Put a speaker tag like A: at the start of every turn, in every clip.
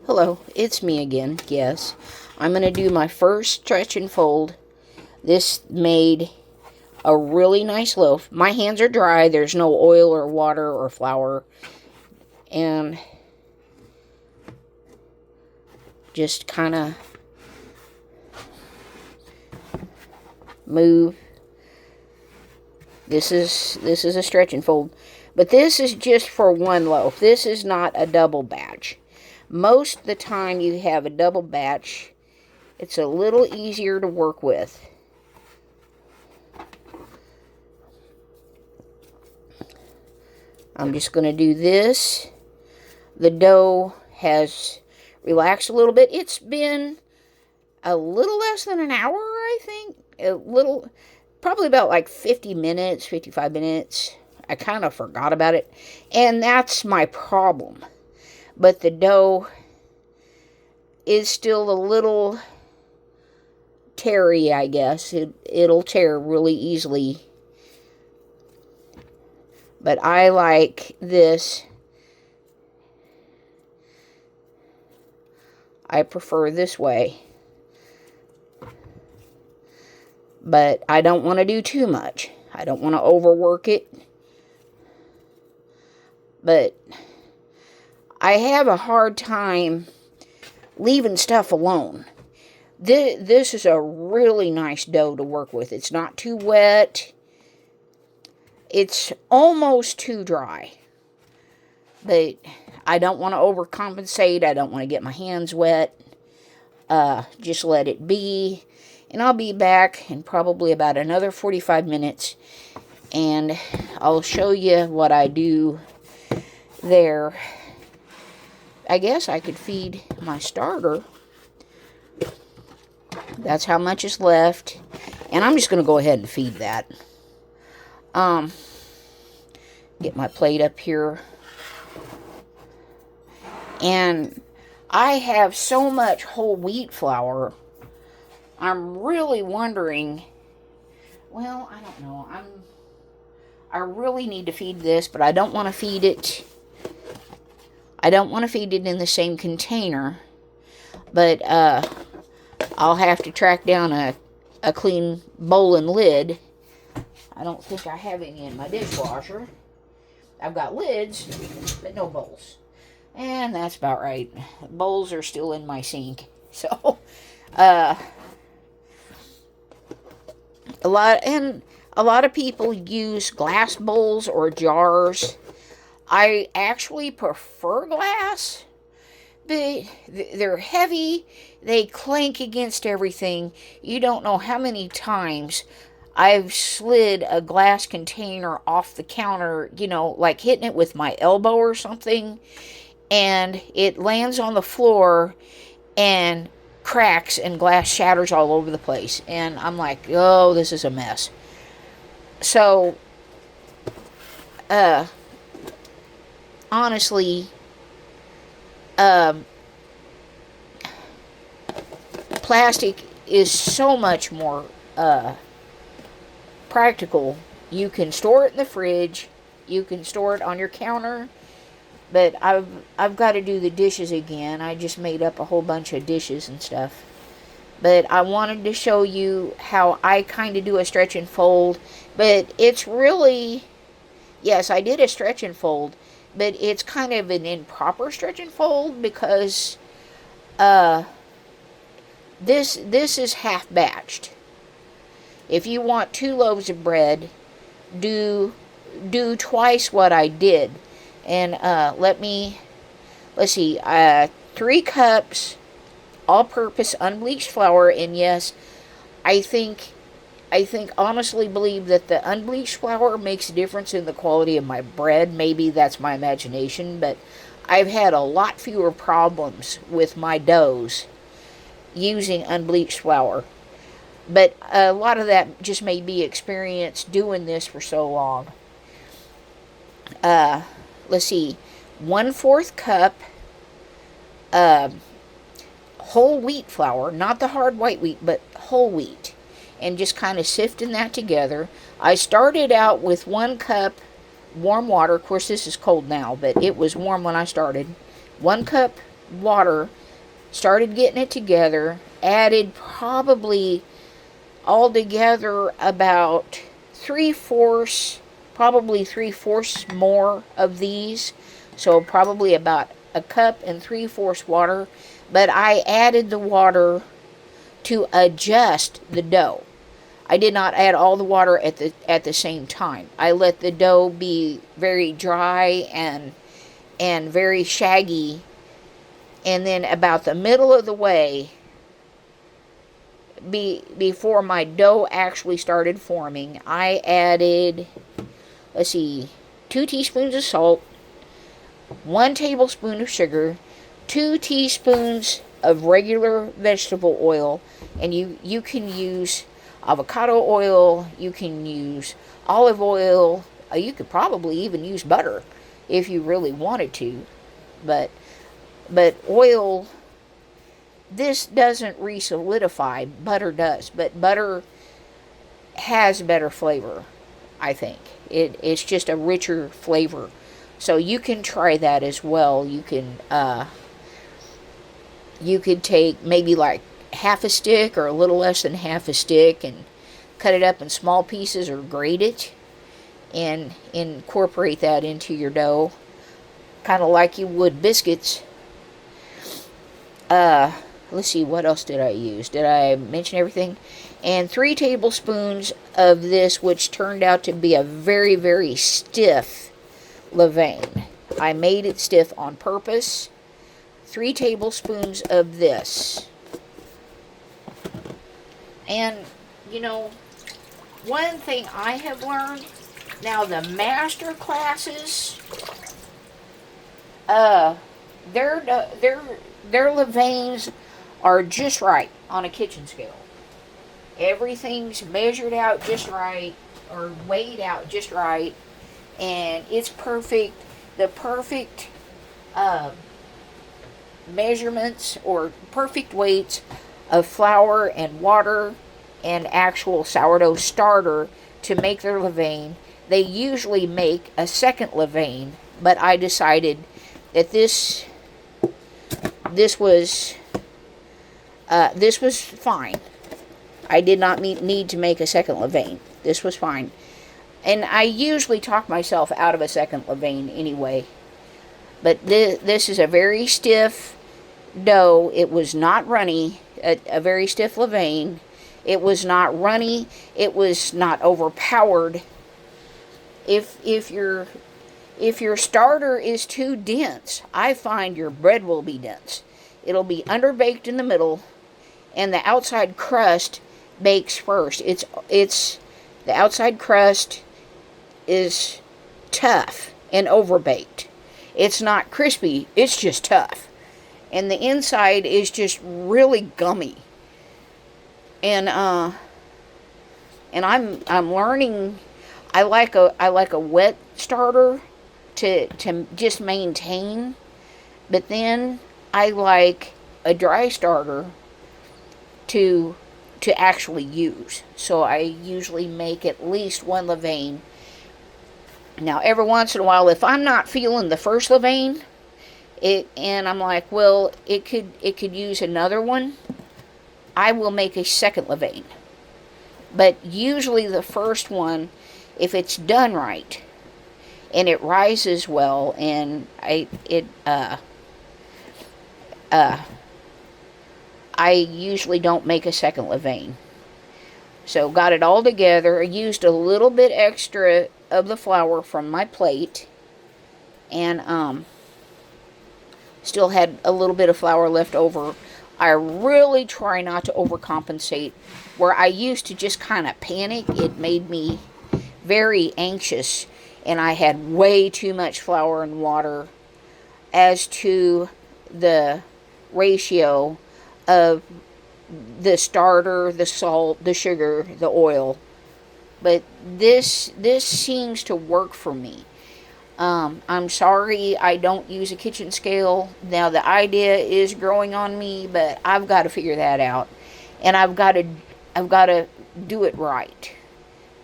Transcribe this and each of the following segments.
A: Hello, it's me again. Yes, I'm going to do my first stretch and fold. This made a really nice loaf. My hands are dry. There's no oil or water or flour. And just kind of move. This is a stretch and fold. But this is just for one loaf. This is not a double batch. Most of the time you have a double batch, it's a little easier to work with. I'm just going to do this. The dough has relaxed a little bit. It's been a little less than an hour, I think. Probably about like 50 minutes, 55 minutes. I kind of forgot about it. And that's my problem. But the dough is still a little teary, I guess. It'll tear really easily. But I like this. I prefer this way. But I don't want to do too much. I don't want to overwork it. But I have a hard time leaving stuff alone. This is a really nice dough to work with. It's not too wet. It's almost too dry. But I don't want to overcompensate. I don't want to get my hands wet. Just let it be. And I'll be back in probably about another 45 minutes. And I'll show you what I do there. I guess I could feed my starter. That's how much is left. And I'm just going to go ahead and feed that. Get my plate up here. And I have so much whole wheat flour. I'm really wondering, well, I don't know. I really need to feed this, but I don't want to feed it. I don't want to feed it in the same container. But I'll have to track down a clean bowl and lid. I don't think I have any in my dishwasher. I've got lids, but no bowls. And that's about right. Bowls are still in my sink. So, a lot of people use glass bowls or jars. I actually prefer glass. They're heavy. They clank against everything. You don't know how many times I've slid a glass container off the counter, like hitting it with my elbow or something, and it lands on the floor and cracks and glass shatters all over the place. And I'm like, oh, this is a mess. So, honestly, plastic is so much more practical. You can store it in the fridge. You can store it on your counter. But I've got to do the dishes again. I just made up a whole bunch of dishes and stuff. But I wanted to show you how I kind of do a stretch and fold. But it's really, yes, I did a stretch and fold. But it's kind of an improper stretch and fold because this is half batched. If you want 2 loaves of bread, do twice what I did. And let's see, 3 cups all-purpose unbleached flour. And yes, I think honestly believe that the unbleached flour makes a difference in the quality of my bread. Maybe that's my imagination, but I've had a lot fewer problems with my doughs using unbleached flour. But a lot of that just may be experience doing this for so long. Let's see, 1/4 cup whole wheat flour, not the hard white wheat, but whole wheat, and just kind of sifting that together. I started out with 1 cup warm water. Of course, this is cold now, but it was warm when I started. 1 cup water, started getting it together, added probably altogether about 3/4, probably 3/4 more of these. So probably about a cup and 3/4 water. But I added the water to adjust the dough. I did not add all the water at the same time. I let the dough be very dry and very shaggy, and then about the middle of the way, before my dough actually started forming, I added, let's see, 2 teaspoons of salt, 1 tablespoon of sugar, 2 teaspoons of regular vegetable oil, and you can use avocado oil, you can use olive oil, you could probably even use butter if you really wanted to, but oil, this doesn't re-solidify, butter does, but butter has better flavor, I think. It's just a richer flavor. So you can try that as well. You could take maybe like half a stick or a little less than half a stick and cut it up in small pieces or grate it and incorporate that into your dough, kind of like you would biscuits. Let's see, what else did I use? Did I mention everything? And 3 tablespoons of this, which turned out to be a very, very stiff levain. I made it stiff on purpose. 3 tablespoons of this. And, you know, one thing I have learned, now the master classes, their levains are just right on a kitchen scale. Everything's measured out just right, or weighed out just right, and it's perfect. The perfect measurements or perfect weights of flour and water and actual sourdough starter to make their levain. They usually make a second levain, but I decided that this was fine. I did not need to make a second levain. This was fine. And I usually talk myself out of a second levain anyway. But this is a very stiff dough. It was not runny. A very stiff levain. It was not runny. It was not overpowered. If your starter is too dense, I find your bread will be dense. It'll be underbaked in the middle, and the outside crust bakes first. It's the outside crust is tough and overbaked. It's not crispy, it's just tough. And the inside is just really gummy. And I'm learning. I like a wet starter to just maintain, but then I like a dry starter to actually use. So I usually make at least 1 levain. Now, every once in a while, if I'm not feeling the first levain, and I'm like, well, it could use another one, I will make a second levain. But usually the first one, if it's done right and it rises well, and I usually don't make a second levain. So got it all together. I used a little bit extra of the flour from my plate, and still had a little bit of flour left over. I really try not to overcompensate. Where I used to just kind of panic, it made me very anxious, and I had way too much flour and water as to the ratio of the starter, the salt, the sugar, the oil. But this seems to work for me. I'm sorry I don't use a kitchen scale. Now the idea is growing on me, but I've got to figure that out, and I've got to do it right.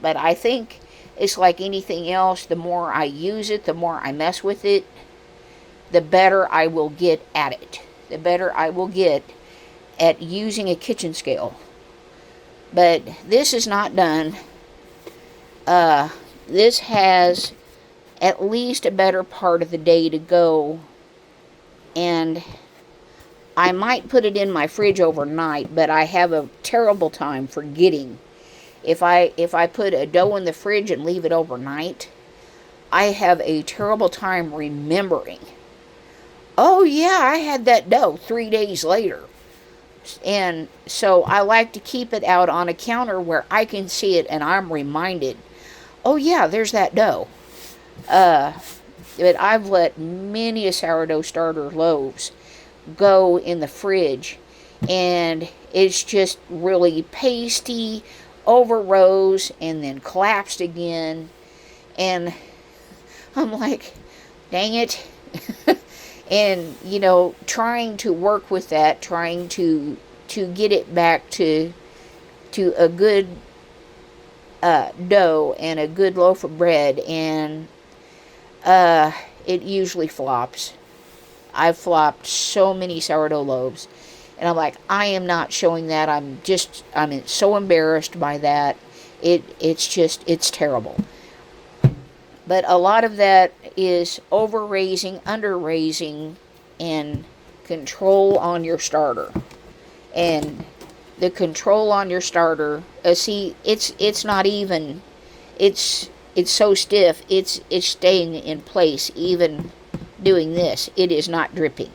A: But I think it's like anything else. The more I use it, the more I mess with it, the better I will get at it. the better I will get at using a kitchen scale. But this is not done. This has at least a better part of the day to go, and I might put it in my fridge overnight, but I have a terrible time forgetting. If I put a dough in the fridge and leave it overnight, I have a terrible time remembering. Oh yeah, I had that dough 3 days later. And so I like to keep it out on a counter where I can see it and I'm reminded, oh yeah, there's that dough. But I've let many a sourdough starter loaves go in the fridge, and it's just really pasty, overrose, and then collapsed again. And I'm like, dang it. And, trying to work with that, trying to get it back to a good dough and a good loaf of bread, and it usually flops. I've flopped so many sourdough loaves, and I'm like, I am not showing that. I'm so embarrassed by that. It's terrible. But a lot of that is over-raising, under-raising, and control on your starter. And the control on your starter, see, it's not even, it's so stiff, it's staying in place, even doing this. It is not dripping.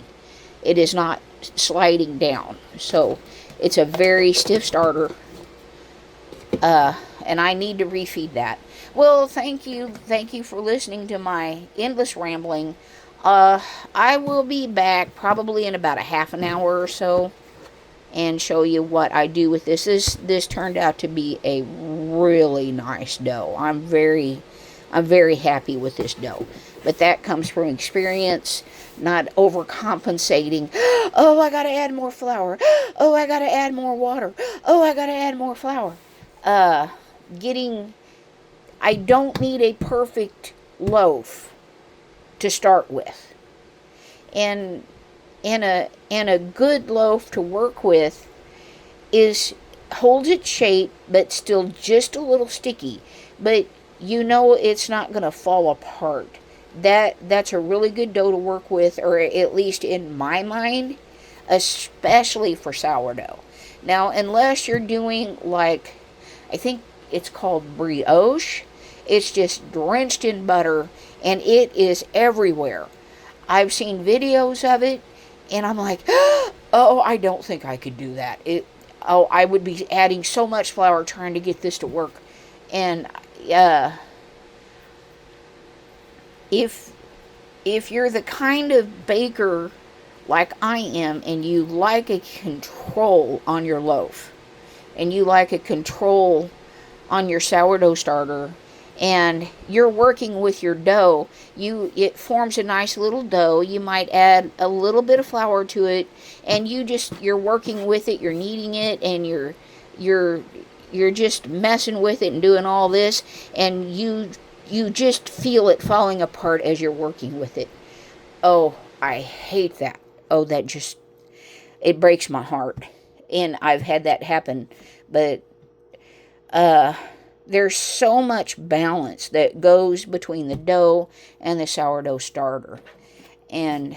A: It is not sliding down. So it's a very stiff starter. And I need to refeed that. Well, thank you for listening to my endless rambling. I will be back probably in about a half an hour or so and show you what I do with this. This turned out to be a really nice dough. I'm very happy with this dough. But that comes from experience, not overcompensating. Oh, I gotta add more flour. Oh, I gotta add more water. Oh, I gotta add more flour. I don't need a perfect loaf to start with. And a good loaf to work with holds its shape, but still just a little sticky. But it's not going to fall apart. That's a really good dough to work with, or at least in my mind, especially for sourdough. Now, unless you're doing like, I think it's called brioche, it's just drenched in butter, and it is everywhere. I've seen videos of it, and I'm like, oh, I don't think I could do that. I would be adding so much flour trying to get this to work. And if you're the kind of baker like I am, and you like a control on your loaf, and you like a control on your sourdough starter, and you're working with your dough, it forms a nice little dough. You might add a little bit of flour to it, and you're working with it, you're kneading it, and you're just messing with it and doing all this, and you just feel it falling apart as you're working with it. Oh, I hate that. Oh, it breaks my heart. And I've had that happen. But there's so much balance that goes between the dough and the sourdough starter. And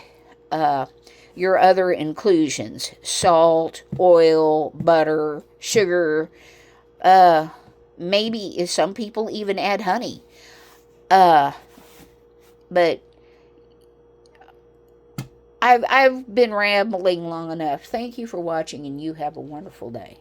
A: your other inclusions: salt, oil, butter, sugar. Maybe some people even add honey. But I've been rambling long enough. Thank you for watching, and you have a wonderful day.